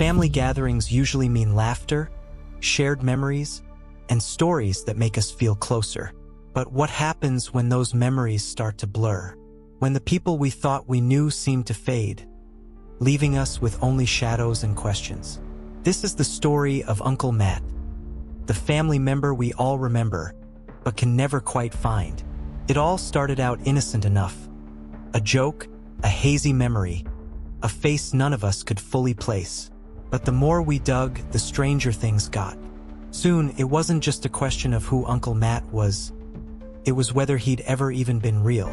Family gatherings usually mean laughter, shared memories, and stories that make us feel closer. But what happens when those memories start to blur? When the people we thought we knew seem to fade, leaving us with only shadows and questions? This is the story of Uncle Matt, the family member we all remember, but can never quite find. It all started out innocent enough. A joke, a hazy memory, a face none of us could fully place. But the more we dug, the stranger things got. Soon, it wasn't just a question of who Uncle Matt was. It was whether he'd ever even been real.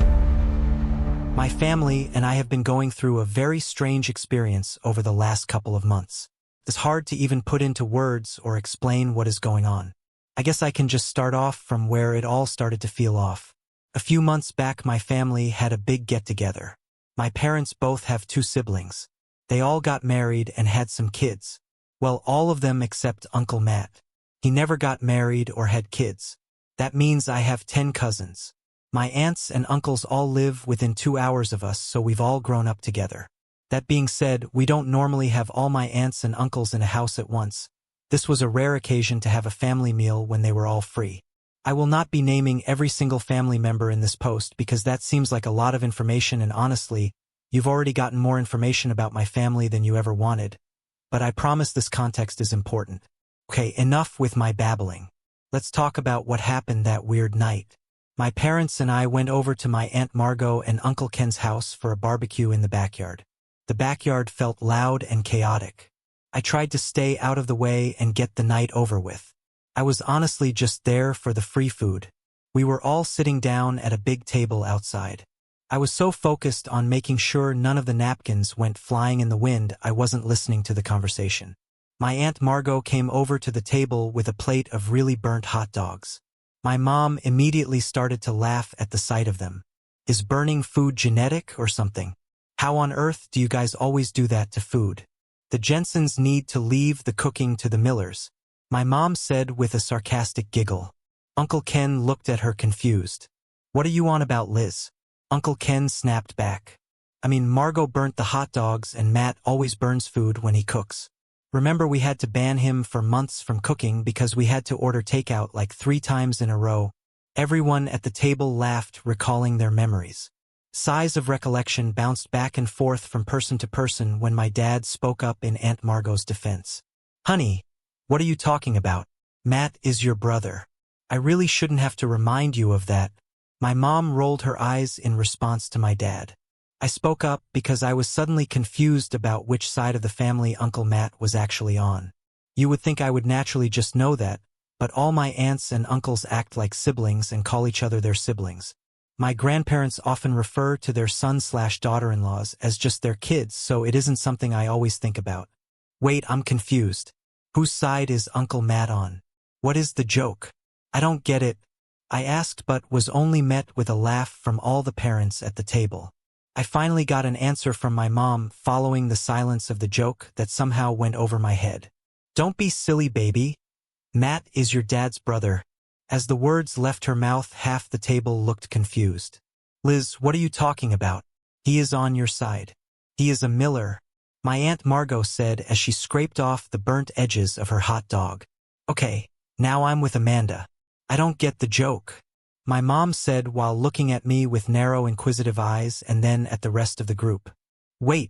My family and I have been going through a very strange experience over the last couple of months. It's hard to even put into words or explain what is going on. I guess I can just start off from where it all started to feel off. A few months back, my family had a big get-together. My parents both have 2 siblings. They all got married and had some kids. Well, all of them except Uncle Matt. He never got married or had kids. That means I have 10 cousins. My aunts and uncles all live within 2 hours of us, so we've all grown up together. That being said, we don't normally have all my aunts and uncles in a house at once. This was a rare occasion to have a family meal when they were all free. I will not be naming every single family member in this post because that seems like a lot of information, and honestly, you've already gotten more information about my family than you ever wanted. But I promise this context is important. Okay, enough with my babbling. Let's talk about what happened that weird night. My parents and I went over to my Aunt Margot and Uncle Ken's house for a barbecue in the backyard. The backyard felt loud and chaotic. I tried to stay out of the way and get the night over with. I was honestly just there for the free food. We were all sitting down at a big table outside. I was so focused on making sure none of the napkins went flying in the wind, I wasn't listening to the conversation. My Aunt Margot came over to the table with a plate of really burnt hot dogs. My mom immediately started to laugh at the sight of them. Is burning food genetic or something? How on earth do you guys always do that to food? The Jensens need to leave the cooking to the Millers, my mom said with a sarcastic giggle. Uncle Ken looked at her confused. What are you on about, Liz? Uncle Ken snapped back. I mean, Margot burnt the hot dogs and Matt always burns food when he cooks. Remember, we had to ban him for months from cooking because we had to order takeout like 3 times in a row. Everyone at the table laughed, recalling their memories. Sighs of recollection bounced back and forth from person to person when my dad spoke up in Aunt Margot's defense. Honey, what are you talking about? Matt is your brother. I really shouldn't have to remind you of that. My mom rolled her eyes in response to my dad. I spoke up because I was suddenly confused about which side of the family Uncle Matt was actually on. You would think I would naturally just know that, but all my aunts and uncles act like siblings and call each other their siblings. My grandparents often refer to their sons/daughter-in-laws as just their kids, so it isn't something I always think about. Wait, I'm confused. Whose side is Uncle Matt on? What is the joke? I don't get it, I asked, but was only met with a laugh from all the parents at the table. I finally got an answer from my mom following the silence of the joke that somehow went over my head. Don't be silly, baby. Matt is your dad's brother. As the words left her mouth, half the table looked confused. Liz, what are you talking about? He is on your side. He is a Miller, my Aunt Margot said as she scraped off the burnt edges of her hot dog. Okay, now I'm with Amanda. I don't get the joke, my mom said while looking at me with narrow, inquisitive eyes and then at the rest of the group. Wait.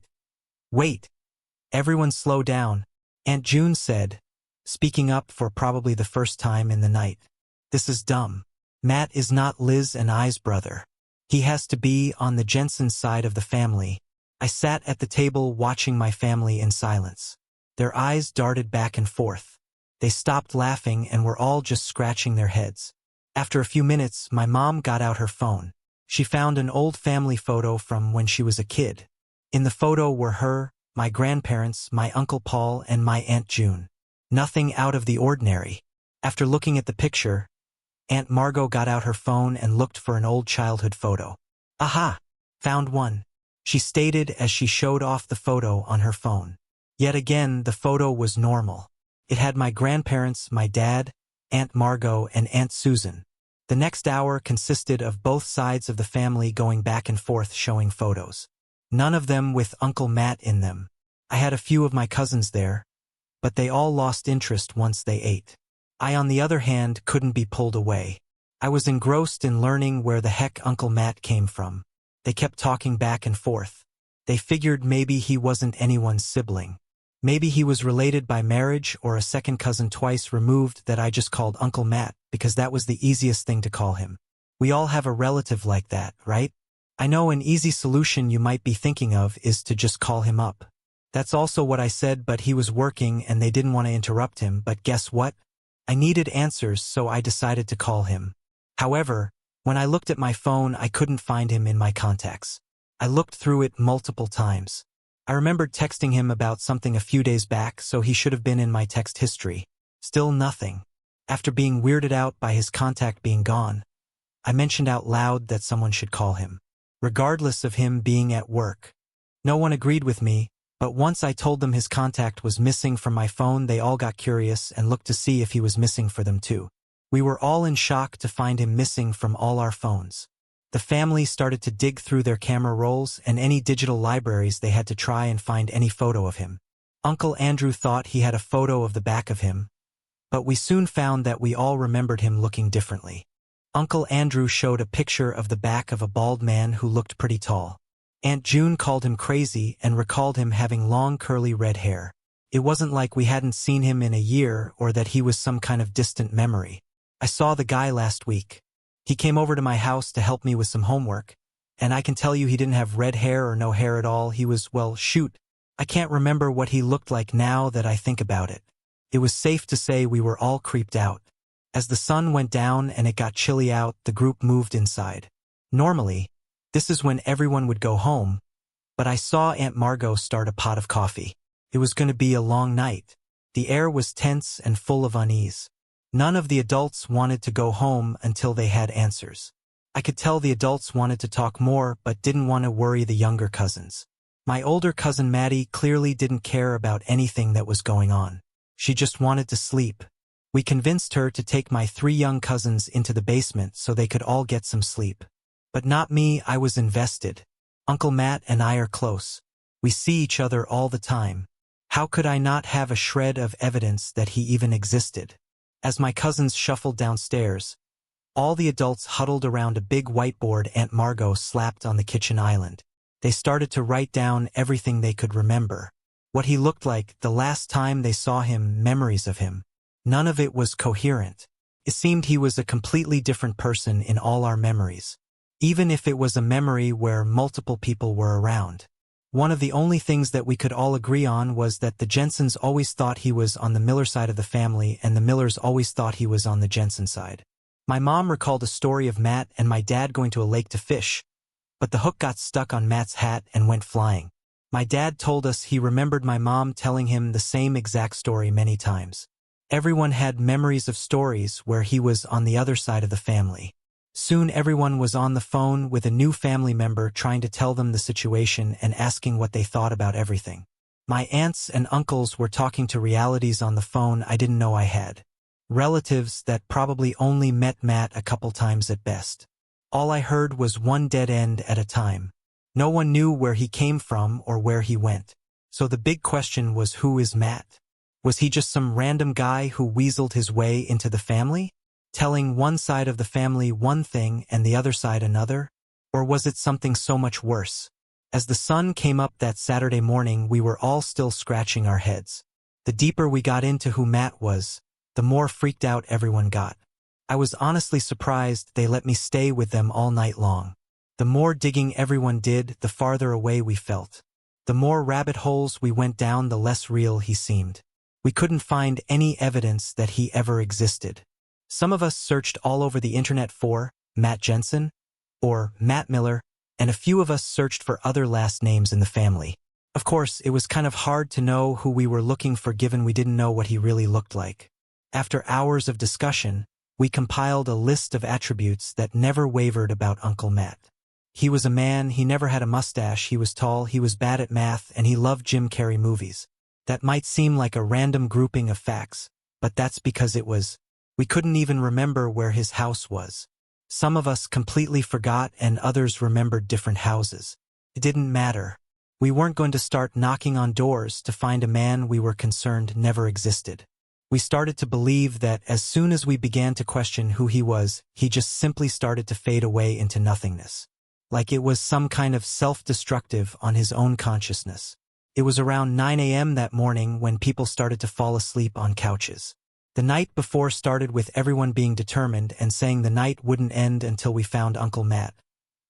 Everyone slow down, Aunt June said, speaking up for probably the first time in the night. This is dumb. Matt is not Liz and I's brother. He has to be on the Jensen side of the family. I sat at the table watching my family in silence. Their eyes darted back and forth. They stopped laughing and were all just scratching their heads. After a few minutes, my mom got out her phone. She found an old family photo from when she was a kid. In the photo were her, my grandparents, my Uncle Paul, and my Aunt June. Nothing out of the ordinary. After looking at the picture, Aunt Margot got out her phone and looked for an old childhood photo. Aha! Found one, she stated as she showed off the photo on her phone. Yet again, the photo was normal. It had my grandparents, my dad, Aunt Margot, and Aunt Susan. The next hour consisted of both sides of the family going back and forth showing photos. None of them with Uncle Matt in them. I had a few of my cousins there, but they all lost interest once they ate. I, on the other hand, couldn't be pulled away. I was engrossed in learning where the heck Uncle Matt came from. They kept talking back and forth. They figured maybe he wasn't anyone's sibling. Maybe he was related by marriage or a second cousin twice removed that I just called Uncle Matt because that was the easiest thing to call him. We all have a relative like that, right? I know an easy solution you might be thinking of is to just call him up. That's also what I said, but he was working and they didn't want to interrupt him, but guess what? I needed answers, so I decided to call him. However, when I looked at my phone, I couldn't find him in my contacts. I looked through it multiple times. I remembered texting him about something a few days back, so he should have been in my text history. Still nothing. After being weirded out by his contact being gone, I mentioned out loud that someone should call him, regardless of him being at work. No one agreed with me, but once I told them his contact was missing from my phone, they all got curious and looked to see if he was missing for them too. We were all in shock to find him missing from all our phones. The family started to dig through their camera rolls and any digital libraries they had to try and find any photo of him. Uncle Andrew thought he had a photo of the back of him, but we soon found that we all remembered him looking differently. Uncle Andrew showed a picture of the back of a bald man who looked pretty tall. Aunt June called him crazy and recalled him having long curly red hair. It wasn't like we hadn't seen him in a year or that he was some kind of distant memory. I saw the guy last week. He came over to my house to help me with some homework, and I can tell you he didn't have red hair or no hair at all. He was, well, shoot, I can't remember what he looked like now that I think about it. It was safe to say we were all creeped out. As the sun went down and it got chilly out, the group moved inside. Normally, this is when everyone would go home, but I saw Aunt Margot start a pot of coffee. It was going to be a long night. The air was tense and full of unease. None of the adults wanted to go home until they had answers. I could tell the adults wanted to talk more but didn't want to worry the younger cousins. My older cousin Maddie clearly didn't care about anything that was going on. She just wanted to sleep. We convinced her to take my 3 young cousins into the basement so they could all get some sleep. But not me, I was invested. Uncle Matt and I are close. We see each other all the time. How could I not have a shred of evidence that he even existed? As my cousins shuffled downstairs, all the adults huddled around a big whiteboard Aunt Margot slapped on the kitchen island. They started to write down everything they could remember. What he looked like, the last time they saw him, memories of him. None of it was coherent. It seemed he was a completely different person in all our memories, even if it was a memory where multiple people were around. One of the only things that we could all agree on was that the Jensens always thought he was on the Miller side of the family and the Millers always thought he was on the Jensen side. My mom recalled a story of Matt and my dad going to a lake to fish, but the hook got stuck on Matt's hat and went flying. My dad told us he remembered my mom telling him the same exact story many times. Everyone had memories of stories where he was on the other side of the family. Soon everyone was on the phone with a new family member trying to tell them the situation and asking what they thought about everything. My aunts and uncles were talking to realities on the phone I didn't know I had. Relatives that probably only met Matt a couple times at best. All I heard was one dead end at a time. No one knew where he came from or where he went. So the big question was, who is Matt? Was he just some random guy who weaseled his way into the family, telling one side of the family one thing and the other side another? Or was it something so much worse? As the sun came up that Saturday morning, we were all still scratching our heads. The deeper we got into who Matt was, the more freaked out everyone got. I was honestly surprised they let me stay with them all night long. The more digging everyone did, the farther away we felt. The more rabbit holes we went down, the less real he seemed. We couldn't find any evidence that he ever existed. Some of us searched all over the internet for Matt Jensen or Matt Miller, and a few of us searched for other last names in the family. Of course, it was kind of hard to know who we were looking for given we didn't know what he really looked like. After hours of discussion, we compiled a list of attributes that never wavered about Uncle Matt. He was a man, he never had a mustache, he was tall, he was bad at math, and he loved Jim Carrey movies. That might seem like a random grouping of facts, but that's because it was. We couldn't even remember where his house was. Some of us completely forgot and others remembered different houses. It didn't matter. We weren't going to start knocking on doors to find a man we were concerned never existed. We started to believe that as soon as we began to question who he was, he just simply started to fade away into nothingness. Like it was some kind of self-destructive on his own consciousness. It was around 9 a.m. that morning when people started to fall asleep on couches. The night before started with everyone being determined and saying the night wouldn't end until we found Uncle Matt.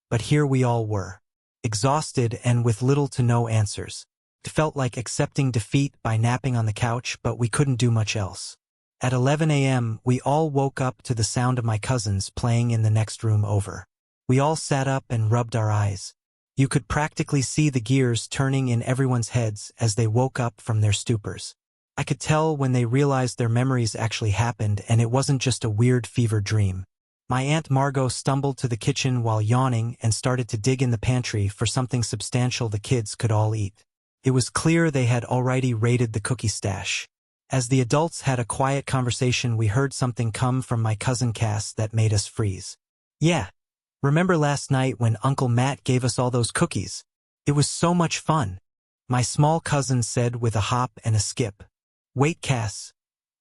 But here we all were, exhausted and with little to no answers. It felt like accepting defeat by napping on the couch, but we couldn't do much else. At 11 a.m., we all woke up to the sound of my cousins playing in the next room over. We all sat up and rubbed our eyes. You could practically see the gears turning in everyone's heads as they woke up from their stupors. I could tell when they realized their memories actually happened and it wasn't just a weird fever dream. My Aunt Margot stumbled to the kitchen while yawning and started to dig in the pantry for something substantial the kids could all eat. It was clear they had already raided the cookie stash. As the adults had a quiet conversation, we heard something come from my cousin Cass that made us freeze. "Yeah. Remember last night when Uncle Matt gave us all those cookies? It was so much fun," my small cousin said with a hop and a skip. "Wait, Cass.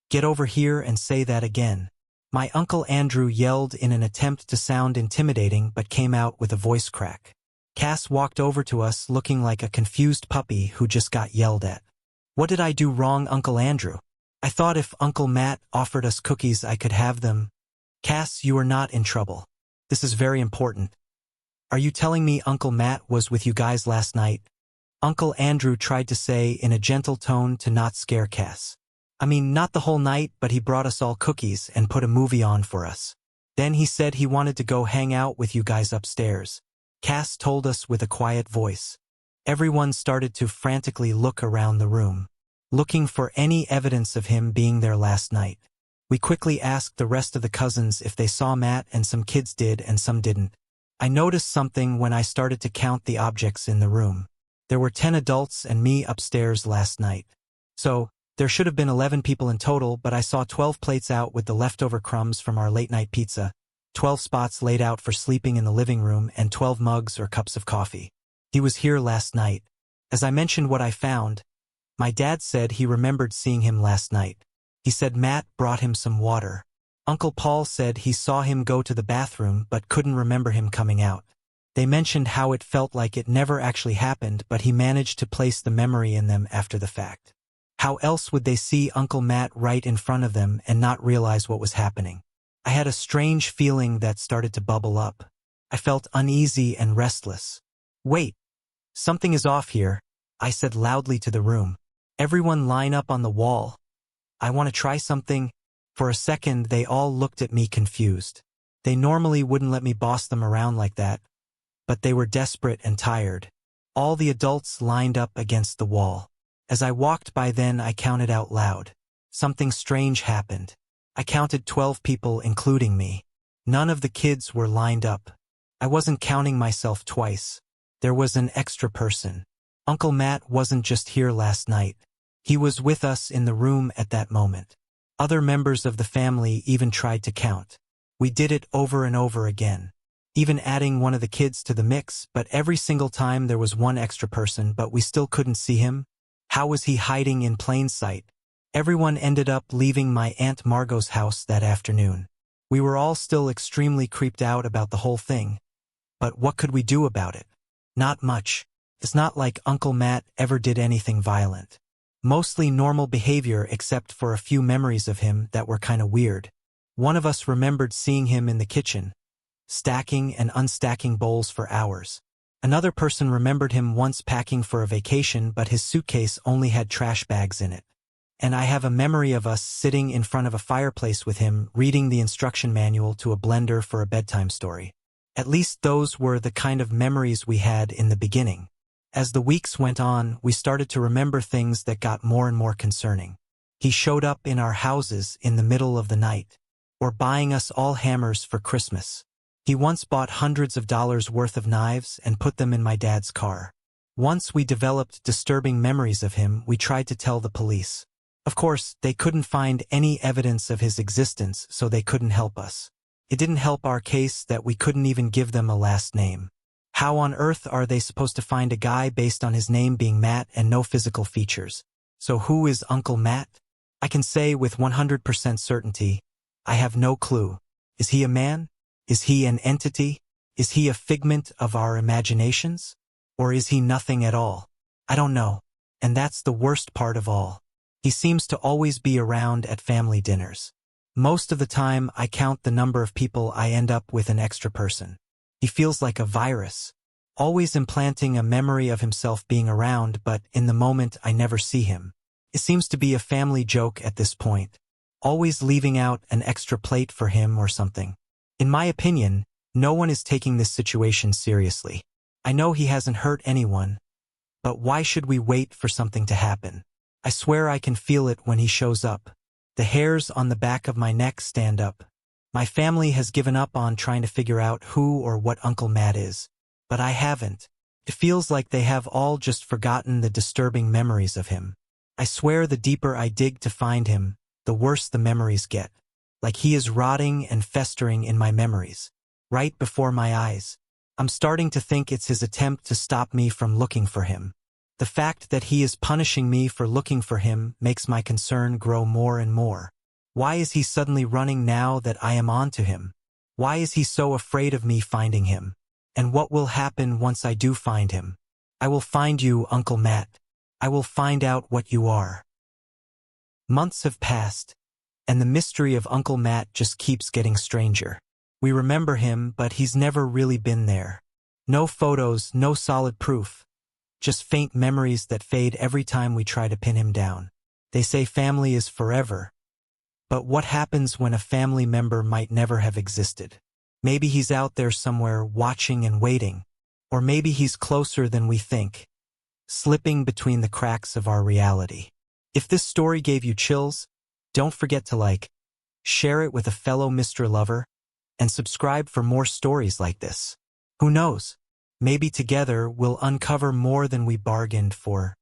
Get over here and say that again," my Uncle Andrew yelled in an attempt to sound intimidating but came out with a voice crack. Cass walked over to us looking like a confused puppy who just got yelled at. "What did I do wrong, Uncle Andrew? I thought if Uncle Matt offered us cookies I could have them." "Cass, you are not in trouble. This is very important. Are you telling me Uncle Matt was with you guys last night?" Uncle Andrew tried to say in a gentle tone to not scare Cass. "I mean, not the whole night, but he brought us all cookies and put a movie on for us. Then he said he wanted to go hang out with you guys upstairs," Cass told us with a quiet voice. Everyone started to frantically look around the room, looking for any evidence of him being there last night. We quickly asked the rest of the cousins if they saw Matt, and some kids did and some didn't. I noticed something when I started to count the objects in the room. There were 10 adults and me upstairs last night. So, there should have been 11 people in total, but I saw 12 plates out with the leftover crumbs from our late-night pizza, 12 spots laid out for sleeping in the living room, and 12 mugs or cups of coffee. He was here last night. As I mentioned what I found, my dad said he remembered seeing him last night. He said Matt brought him some water. Uncle Paul said he saw him go to the bathroom but couldn't remember him coming out. They mentioned how it felt like it never actually happened, but he managed to place the memory in them after the fact. How else would they see Uncle Matt right in front of them and not realize what was happening? I had a strange feeling that started to bubble up. I felt uneasy and restless. "Wait, something is off here," I said loudly to the room. "Everyone line up on the wall. I want to try something." For a second, they all looked at me confused. They normally wouldn't let me boss them around like that, but they were desperate and tired. All the adults lined up against the wall. As I walked by then, I counted out loud. Something strange happened. I counted 12 people, including me. None of the kids were lined up. I wasn't counting myself twice. There was an extra person. Uncle Matt wasn't just here last night. He was with us in the room at that moment. Other members of the family even tried to count. We did it over and over again, even adding one of the kids to the mix, but every single time there was one extra person, but we still couldn't see him. How was he hiding in plain sight? Everyone ended up leaving my Aunt Margot's house that afternoon. We were all still extremely creeped out about the whole thing. But what could we do about it? Not much. It's not like Uncle Matt ever did anything violent. Mostly normal behavior except for a few memories of him that were kinda weird. One of us remembered seeing him in the kitchen, stacking and unstacking bowls for hours. Another person remembered him once packing for a vacation, but his suitcase only had trash bags in it. And I have a memory of us sitting in front of a fireplace with him, reading the instruction manual to a blender for a bedtime story. At least those were the kind of memories we had in the beginning. As the weeks went on, we started to remember things that got more and more concerning. He showed up in our houses in the middle of the night, or buying us all hammers for Christmas. He once bought hundreds of dollars worth of knives and put them in my dad's car. Once we developed disturbing memories of him, we tried to tell the police. Of course, they couldn't find any evidence of his existence, so they couldn't help us. It didn't help our case that we couldn't even give them a last name. How on earth are they supposed to find a guy based on his name being Matt and no physical features? So who is Uncle Matt? I can say with 100% certainty, I have no clue. Is he a man? Is he an entity? Is he a figment of our imaginations? Or is he nothing at all? I don't know. And that's the worst part of all. He seems to always be around at family dinners. Most of the time, I count the number of people I end up with an extra person. He feels like a virus, always implanting a memory of himself being around, but in the moment I never see him. It seems to be a family joke at this point, always leaving out an extra plate for him or something. In my opinion, no one is taking this situation seriously. I know he hasn't hurt anyone, but why should we wait for something to happen? I swear I can feel it when he shows up. The hairs on the back of my neck stand up. My family has given up on trying to figure out who or what Uncle Matt is, but I haven't. It feels like they have all just forgotten the disturbing memories of him. I swear the deeper I dig to find him, the worse the memories get. Like he is rotting and festering in my memories, right before my eyes. I'm starting to think it's his attempt to stop me from looking for him. The fact that he is punishing me for looking for him makes my concern grow more and more. Why is he suddenly running now that I am on to him? Why is he so afraid of me finding him? And what will happen once I do find him? I will find you, Uncle Matt. I will find out what you are. Months have passed, and the mystery of Uncle Matt just keeps getting stranger. We remember him, but he's never really been there. No photos, no solid proof. Just faint memories that fade every time we try to pin him down. They say family is forever. But what happens when a family member might never have existed? Maybe he's out there somewhere watching and waiting. Or maybe he's closer than we think, slipping between the cracks of our reality. If this story gave you chills, don't forget to like, share it with a fellow Mr. Lover, and subscribe for more stories like this. Who knows? Maybe together we'll uncover more than we bargained for.